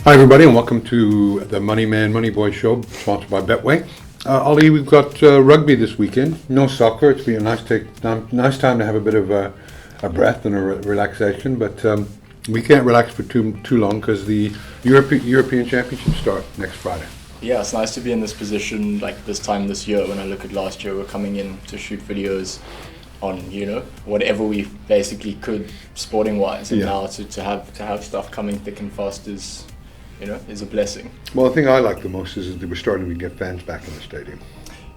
Hi everybody and welcome to the Money Man, Money Boy show, sponsored by Betway. Ollie, we've got rugby this weekend. No soccer. It's been a nice time to have a bit of a breath and a relaxation, but we can't relax for too long because the European Championships start next Friday. Yeah, it's nice to be in this position like this time this year. When I look at last year, we're coming in to shoot videos on, whatever we basically could sporting wise, and now to have stuff coming thick and fast is a blessing. Well, the thing I like the most is that we're starting to get fans back in the stadium.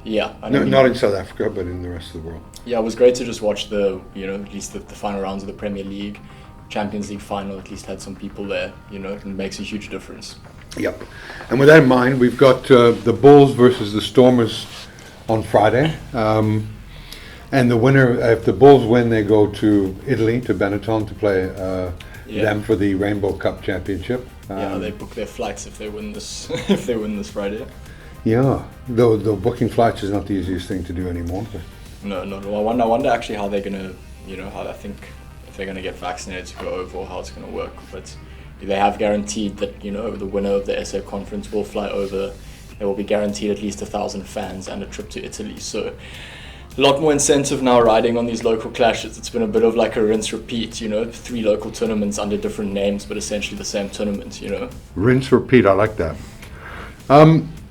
Yeah, not in South Africa, but in the rest of the world. Yeah, it was great to just watch at least the final rounds of the Premier League, Champions League final. At least had some people there. It makes a huge difference. Yep. And with that in mind, we've got the Bulls versus the Stormers on Friday. And the winner, if the Bulls win, they go to Italy, to Benetton, to play them for the Rainbow Cup Championship. They book their flights if they win this if they win this Friday. Yeah, though booking flights is not the easiest thing to do anymore. But. No, not at all. I wonder actually how they're gonna, how I think if they're gonna get vaccinated to go over, or how it's gonna work. But they have guaranteed that the winner of the SA conference will fly over. They will be guaranteed at least 1,000 fans and a trip to Italy. So. A lot more incentive now riding on these local clashes. It's been a bit of like a rinse repeat, 3 local tournaments under different names, but essentially the same tournament, Rinse repeat, I like that.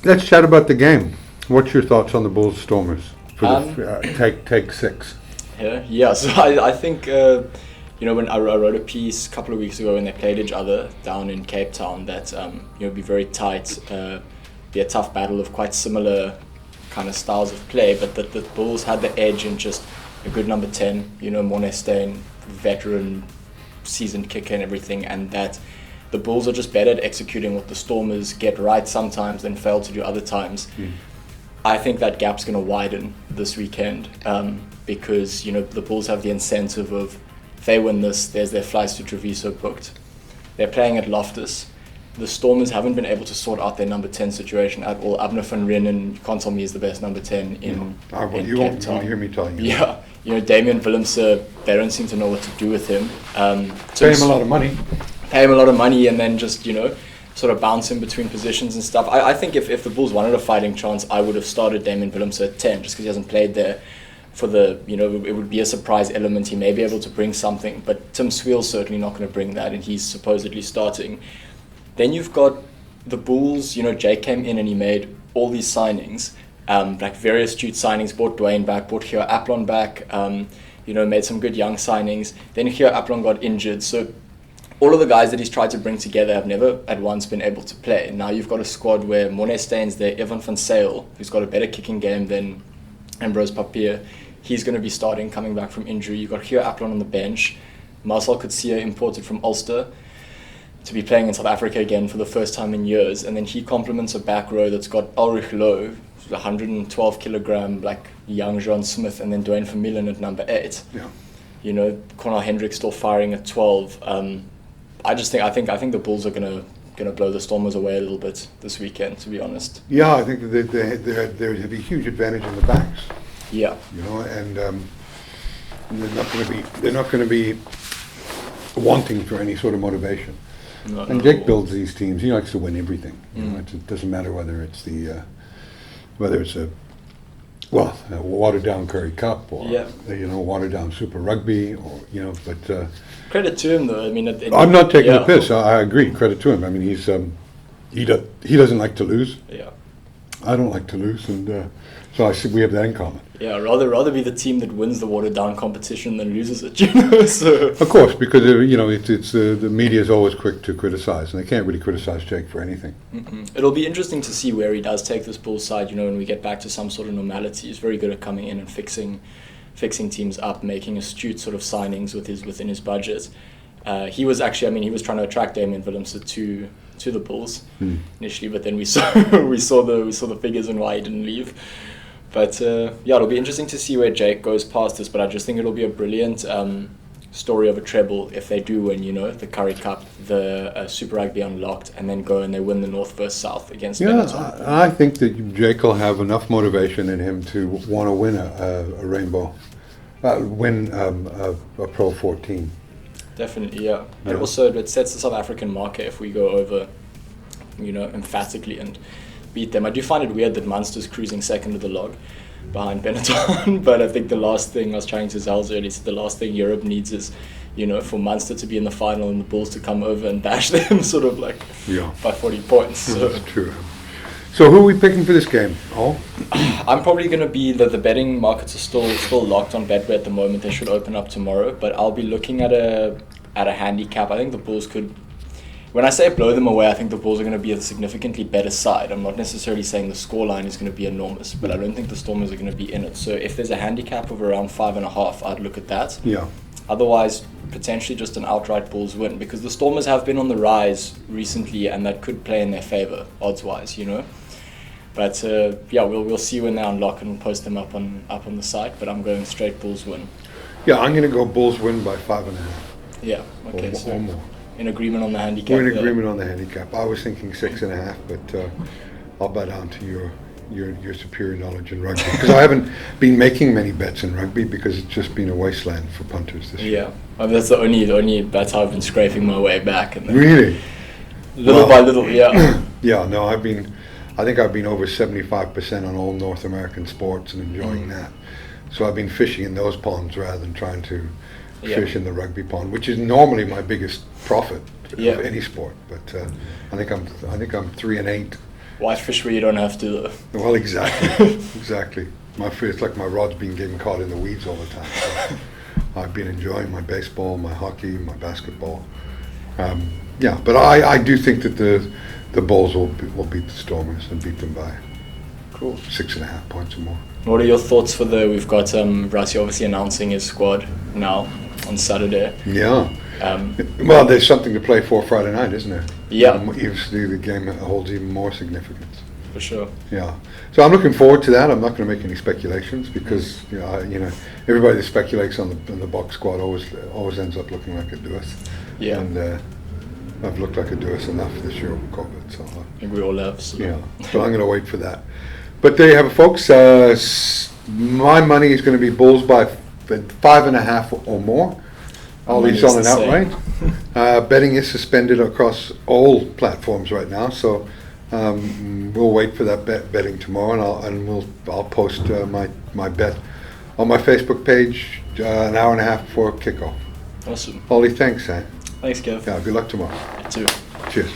Let's chat about the game. What's your thoughts on the Bulls Stormers for the take 6? Yeah. So I think when I wrote a piece a couple of weeks ago when they played each other down in Cape Town that be very tight, be a tough battle of quite similar kind of styles of play, but that the Bulls had the edge in just a good number 10, Morne Steyn, veteran, seasoned kicker and everything, and that the Bulls are just better at executing what the Stormers get right sometimes and fail to do other times. I think that gap's going to widen this weekend because, the Bulls have the incentive of, if they win this, there's their flights to Treviso booked. They're playing at Loftus. The Stormers haven't been able to sort out their number 10 situation at all. Abner van Renen, you can't tell me, is the best number 10 in you won't hear me telling you. Yeah, Damian Willemse, they don't seem to know what to do with him. Pay him a lot of money. Pay him a lot of money and then just, sort of bounce in between positions and stuff. I think if the Bulls wanted a fighting chance, I would have started Damian Willemse at 10 just because he hasn't played there for the, it would be a surprise element. He may be able to bring something, but Tim Sweel's certainly not going to bring that, and he's supposedly starting. Then you've got the Bulls, Jake came in and he made all these signings, like very astute signings, brought Dwayne back, brought Heo Aplon back, made some good young signings. Then Heo Aplon got injured. So all of the guys that he's tried to bring together have never at once been able to play. Now you've got a squad where Morne Steyn's there, Evan van Sail, who's got a better kicking game than Ambrose Papier. He's going to be starting, coming back from injury. You've got Heo Aplon on the bench. Marcel Coetzee imported from Ulster to be playing in South Africa again for the first time in years, and then he complements a back row that's got Ulrich Loh, 112 kilogram, like young John Smith, and then Dwayne Vermeulen at number 8. Yeah. Conor Hendrick still firing at 12. I think the Bulls are gonna blow the Stormers away a little bit this weekend, to be honest. Yeah, I think they have a huge advantage in the backs. Yeah. And they're not going to be wanting for any sort of motivation. And Jake builds these teams. He likes to win everything. It doesn't matter whether it's a watered down Curry Cup or watered down Super Rugby but credit to him though. I mean, I'm not taking the piss. I agree. Credit to him. I mean, he doesn't like to lose. Yeah. I don't like to lose, and so I see we have that in common. Yeah, rather be the team that wins the watered down competition than loses it. So of course, because it's the media is always quick to criticize, and they can't really criticize Jake for anything. It'll be interesting to see where he does take this Bulls side. When we get back to some sort of normality, he's very good at coming in and fixing teams up, making astute sort of signings within his budget. He was trying to attract Damian Willemse to the Bulls initially, but then we saw the figures and why he didn't leave. But it'll be interesting to see where Jake goes past this. But I just think it'll be a brilliant story of a treble if they do win. The Curry Cup, the Super Rugby Unlocked, and then go and they win the North versus South against Benetton. I think that Jake will have enough motivation in him to want to win a rainbow, win a Pro 14. Definitely, yeah. And also it sets the South African market if we go over emphatically and beat them. I do find it weird that Munster's cruising second of the log behind Benetton, but I think the last thing I was trying to tell earlier is the last thing Europe needs is, for Munster to be in the final and the Bulls to come over and bash them sort of like by 40 points. So. That's true. So who are we picking for this game? I'm probably going to be the betting markets are still locked on Betway at the moment. They should open up tomorrow, but I'll be looking at a handicap. I think the Bulls could. When I say blow them away, I think the Bulls are going to be a significantly better side. I'm not necessarily saying the scoreline is going to be enormous, but I don't think the Stormers are going to be in it. So if there's a handicap of around 5.5, I'd look at that. Yeah. Otherwise, potentially just an outright Bulls win, because the Stormers have been on the rise recently, and that could play in their favour odds-wise, But we'll see when they unlock, and we'll post them up on the site. But I'm going straight Bulls win. Yeah, I'm going to go Bulls win by 5.5. Yeah. Okay. Or more. In agreement on the handicap. We're in agreement on the handicap. I was thinking 6.5, but I'll bow down to your superior knowledge in rugby, because I haven't been making many bets in rugby because it's just been a wasteland for punters this year. Yeah, that's the only bet I've been scraping my way back. And then Really? Little by little, yeah. Yeah, no, I think I've been over 75% on all North American sports and enjoying that. So I've been fishing in those ponds rather than trying to fish in the rugby pond, which is normally my biggest profit of any sport. But I think I'm 3-8. Why fish where you don't have to, though? Well, exactly, exactly. It's like my rod's been getting caught in the weeds all the time. So I've been enjoying my baseball, my hockey, my basketball. But I do think that the Bulls will beat the Stormers and beat them by 6.5 points or more. What are your thoughts for we've got Rassi obviously announcing his squad now on Saturday. Yeah. Well, there's something to play for Friday night, isn't there? Yeah. Obviously, the game holds even more significance. For sure. Yeah. So I'm looking forward to that. I'm not going to make any speculations because everybody that speculates on the Buck squad always ends up looking like a Duas. Yeah. And I've looked like a Duas enough this year with COVID. So I think we all have. So. Yeah. So I'm going to wait for that. But there you have it, folks. My money is going to be Bulls by 5.5 or more. Ollie's on an outright. Betting is suspended across all platforms right now, so we'll wait for that betting tomorrow, and I'll post my bet on my Facebook page an hour and a half before kickoff. Awesome. Ollie, thanks, Thanks, Kev. Yeah, good luck tomorrow. You too. Cheers.